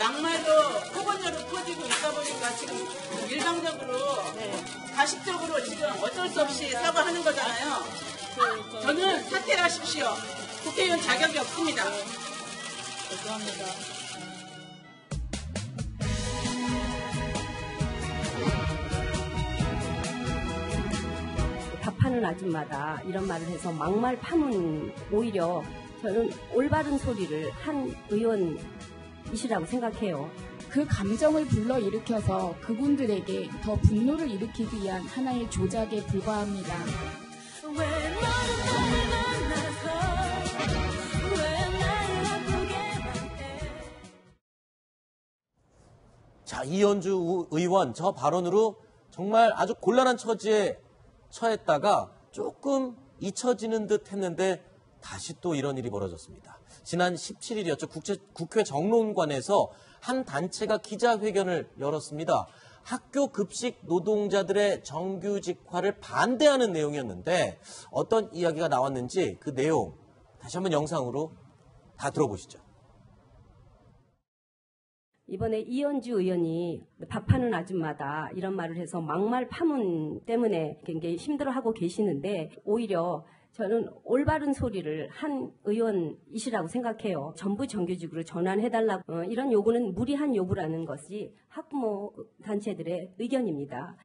낙마도 표본료로 퍼지고 있다 보니까 지금 일방적으로 가식적으로 지금 어쩔 수 없이 사과하는 거잖아요. 저는 사퇴를 하십시오. 국회의원 자격이 없습니다. 죄송합니다. 답하는 아줌마다 이런 말을 해서 막말 파문, 오히려 저는 올바른 소리를 한 의원이시라고 생각해요. 그 감정을 불러일으켜서 그분들에게 더 분노를 일으키기 위한 하나의 조작에 불과합니다. 자, 이현주 의원 저 발언으로 정말 아주 곤란한 처지에 처했다가 조금 잊혀지는 듯 했는데 다시 또 이런 일이 벌어졌습니다. 지난 17일이었죠. 국회 정론관에서 한 단체가 기자회견을 열었습니다. 학교 급식 노동자들의 정규직화를 반대하는 내용이었는데 어떤 이야기가 나왔는지 그 내용 다시 한번 영상으로 다 들어보시죠. 이번에 이현주 의원이 밥하는 아줌마다 이런 말을 해서 막말 파문 때문에 굉장히 힘들어하고 계시는데 오히려 저는 올바른 소리를 한 의원이시라고 생각해요. 전부 정규직으로 전환해달라고 이런 요구는 무리한 요구라는 것이 학부모 단체들의 의견입니다.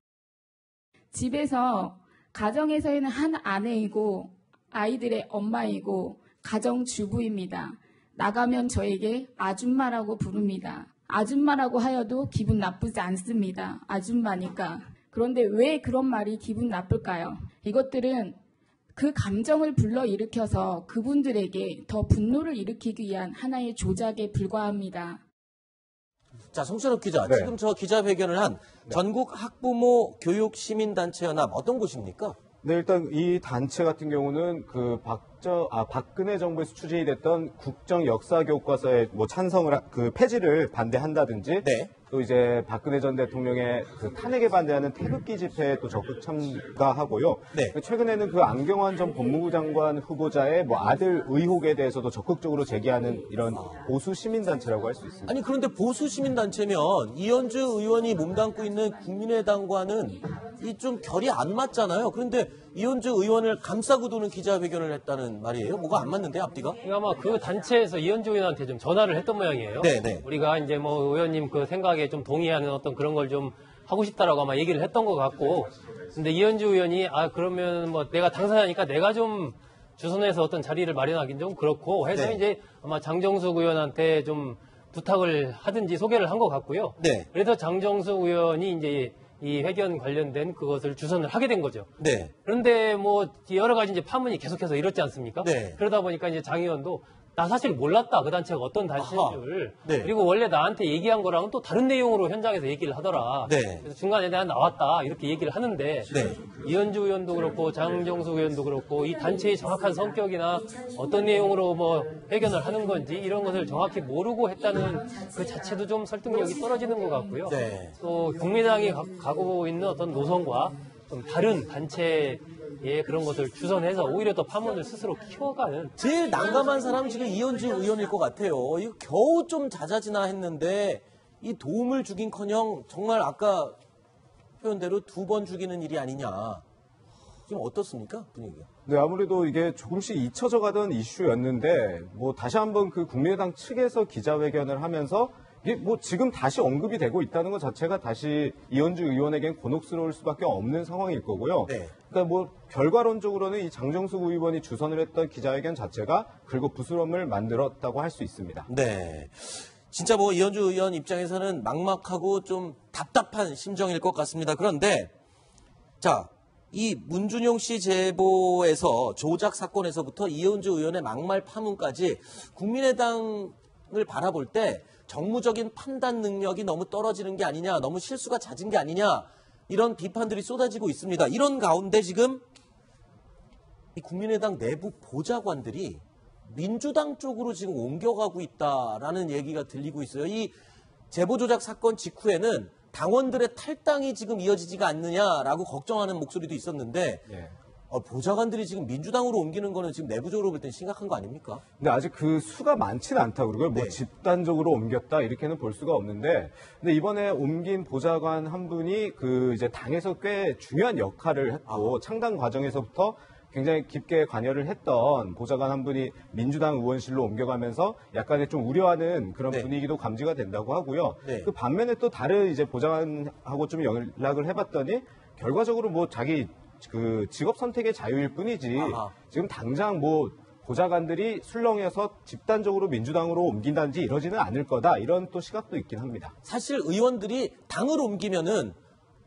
집에서 가정에서는 한 아내이고 아이들의 엄마이고 가정주부입니다. 나가면 저에게 아줌마라고 부릅니다. 아줌마라고 하여도 기분 나쁘지 않습니다. 아줌마니까. 그런데 왜 그런 말이 기분 나쁠까요? 이것들은 그 감정을 불러일으켜서 그분들에게 더 분노를 일으키기 위한 하나의 조작에 불과합니다. 자, 송철업 기자, 지금 저 기자회견을 한 전국 학부모 교육시민단체연합 어떤 곳입니까? 네, 일단 이 단체 같은 경우는 그 박근혜 정부에서 추진이 됐던 국정 역사 교과서에 뭐 찬성을 그 폐지를 반대한다든지 또 이제 박근혜 전 대통령의 그 탄핵에 반대하는 태극기 집회에 또 적극 참가하고요. 최근에는 그 안경환 전 법무부 장관 후보자의 뭐 아들 의혹에 대해서도 적극적으로 제기하는 이런 보수 시민단체라고 할 수 있습니다. 아니 그런데 보수 시민단체면 이현주 의원이 몸담고 있는 국민의당과는 이 좀 결이 안 맞잖아요. 그런데 이현주 의원을 감싸고 도는 기자회견을 했다는 말이에요. 뭐가 안 맞는데 앞뒤가? 아마 그 단체에서 이현주 의원한테 좀 전화를 했던 모양이에요. 네네. 우리가 이제 뭐 의원님 그 생각에 좀 동의하는 어떤 그런 걸 좀 하고 싶다라고 아마 얘기를 했던 것 같고, 근데 이현주 의원이 그러면 뭐 내가 당사자니까 내가 좀 주선해서 어떤 자리를 마련하긴 좀 그렇고 해서 이제 아마 장정숙 의원한테 좀 부탁을 하든지 소개를 한 것 같고요. 그래서 장정숙 의원이 이제 이 회견 관련된 그것을 주선을 하게 된 거죠. 그런데 뭐 여러 가지 이제 파문이 계속해서 이렇지 않습니까? 그러다 보니까 이제 장 의원도 나 사실 몰랐다. 그 단체가 어떤 단체인 줄. 그리고 원래 나한테 얘기한 거랑은 또 다른 내용으로 현장에서 얘기를 하더라. 그래서 중간에 내가 나왔다. 이렇게 얘기를 하는데 이현주 의원도 그렇고 장정숙 의원도 그렇고 이 단체의 정확한 성격이나 어떤 내용으로 뭐 회견을 하는 건지 이런 것을 정확히 모르고 했다는 그 자체도 좀 설득력이 떨어지는 것 같고요. 또 국민의당이 가고 있는 어떤 노선과 좀 다른 단체 그런 것을 주선해서 오히려 더 파문을 스스로 키워가는 제일 난감한 사람은 지금 이현주 의원일 것 같아요. 이거 겨우 좀 잦아지나 했는데 이 도움을 주긴커녕 정말 아까 표현대로 2번 죽이는 일이 아니냐. 지금 어떻습니까? 분위기가? 네, 아무래도 이게 조금씩 잊혀져 가던 이슈였는데 뭐 다시 한번 그 국민의당 측에서 기자회견을 하면서 이게 뭐 지금 다시 언급이 되고 있다는 것 자체가 다시 이현주 의원에겐 곤혹스러울 수밖에 없는 상황일 거고요. 그러니까 뭐 결과론적으로는 이 장정숙 의원이 주선을 했던 기자회견 자체가 긁어부스럼을 만들었다고 할 수 있습니다. 네. 진짜 뭐 이현주 의원 입장에서는 막막하고 좀 답답한 심정일 것 같습니다. 그런데 자, 이 문준용 씨 제보에서 조작 사건에서부터 이현주 의원의 막말 파문까지 국민의당을 바라볼 때 정무적인 판단 능력이 너무 떨어지는 게 아니냐, 너무 실수가 잦은 게 아니냐, 이런 비판들이 쏟아지고 있습니다. 이런 가운데 지금 이 국민의당 내부 보좌관들이 민주당 쪽으로 지금 옮겨가고 있다라는 얘기가 들리고 있어요. 이 제보 조작 사건 직후에는 당원들의 탈당이 지금 이어지지가 않느냐라고 걱정하는 목소리도 있었는데 보좌관들이 지금 민주당으로 옮기는 거는 지금 내부적으로 볼 땐 심각한 거 아닙니까? 근데 아직 그 수가 많지는 않다고 그러고요. 뭐 네. 집단적으로 옮겼다 이렇게는 볼 수가 없는데, 근데 이번에 옮긴 보좌관 한 분이 그 이제 당에서 꽤 중요한 역할을 했고 창당 과정에서부터 굉장히 깊게 관여를 했던 보좌관 한 분이 민주당 의원실로 옮겨가면서 약간의 좀 우려하는 그런 네. 분위기도 감지가 된다고 하고요. 네. 그 반면에 또 다른 이제 보좌관하고 좀 연락을 해봤더니 결과적으로 뭐 자기 그 직업 선택의 자유일 뿐이지 아하. 지금 당장 뭐 보좌관들이 술렁해서 집단적으로 민주당으로 옮긴다든지 이러지는 않을 거다 이런 또 시각도 있긴 합니다. 사실 의원들이 당을 옮기면은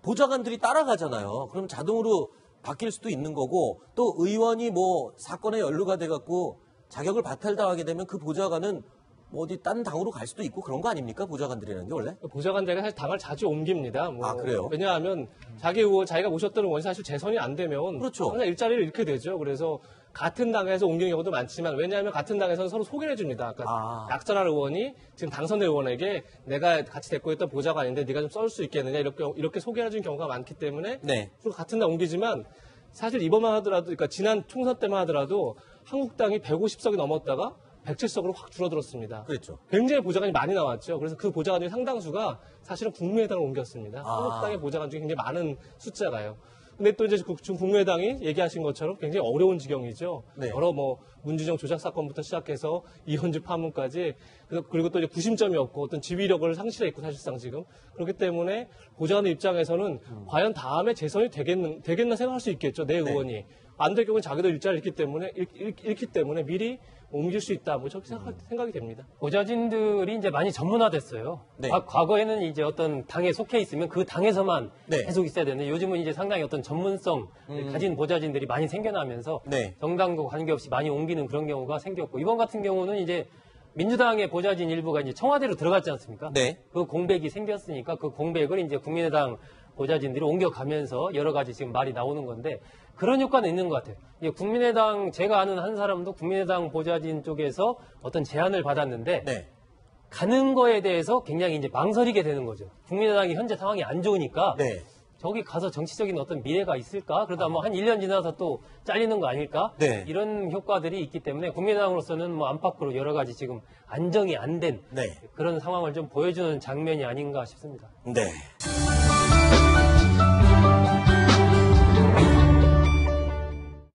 보좌관들이 따라가잖아요. 그럼 자동으로 바뀔 수도 있는 거고 또 의원이 뭐 사건에 연루가 돼갖고 자격을 박탈당하게 되면 그 보좌관은 뭐 어디 딴 당으로 갈 수도 있고 그런 거 아닙니까? 보좌관들이라는 게 원래? 보좌관들이 사실 당을 자주 옮깁니다. 아, 그래요? 왜냐하면 자기 의원, 자기가 모셨던 의원이 사실 재선이 안 되면 그렇죠. 항상 일자리를 잃게 되죠. 그래서 같은 당에서 옮기는 경우도 많지만 왜냐하면 같은 당에서는 서로 소개를 해줍니다. 그러니까 약선할 의원이 지금 당선된 의원에게 내가 같이 데리고 있던 보좌관인데 네가 좀 썰 수 있겠느냐 이렇게 소개해주는 경우가 많기 때문에 네. 서로 같은 당 옮기지만 사실 이번만 하더라도 그러니까 지난 총선 때만 하더라도 한국당이 150석이 넘었다가 107석으로 확 줄어들었습니다. 그렇죠. 굉장히 보좌관이 많이 나왔죠. 그래서 그 보좌관 중에 상당수가 사실은 국민의당을 옮겼습니다. 한국당의 보좌관 중에 굉장히 많은 숫자가요. 근데 또 이제 지금 국민의당이 얘기하신 것처럼 굉장히 어려운 지경이죠. 네. 여러 뭐 문주정 조작 사건부터 시작해서 이현주 파문까지 그리고 또 이제 구심점이 없고 어떤 지휘력을 상실했고 사실상 지금 그렇기 때문에 보좌관의 입장에서는 과연 다음에 재선이 되겠나 생각할 수 있겠죠. 내 의원이 안 될 경우는 자기도 일자를 잃기 때문에 미리 옮길 수 있다. 뭐 저렇게 생각이 됩니다. 보좌진들이 이제 많이 전문화됐어요. 네. 과거에는 이제 어떤 당에 속해 있으면 그 당에서만 네. 계속 있어야 되는데 요즘은 이제 상당히 어떤 전문성 가진 보좌진들이 많이 생겨나면서 네. 정당과 관계없이 많이 옮기는 그런 경우가 생겼고 이번 같은 경우는 이제 민주당의 보좌진 일부가 이제 청와대로 들어갔지 않습니까? 네. 그 공백이 생겼으니까 그 공백을 이제 국민의당 보좌진들이 옮겨가면서 여러 가지 지금 말이 나오는 건데 그런 효과는 있는 것 같아요. 이제 국민의당 제가 아는 한 사람도 국민의당 보좌진 쪽에서 어떤 제안을 받았는데 네. 가는 거에 대해서 굉장히 이제 망설이게 되는 거죠. 국민의당이 현재 상황이 안 좋으니까 네. 저기 가서 정치적인 어떤 미래가 있을까? 그러다 뭐 한 1년 지나서 또 잘리는 거 아닐까? 네. 이런 효과들이 있기 때문에 국민의당으로서는 뭐 안팎으로 여러 가지 지금 안정이 안 된 네. 그런 상황을 좀 보여주는 장면이 아닌가 싶습니다. 네.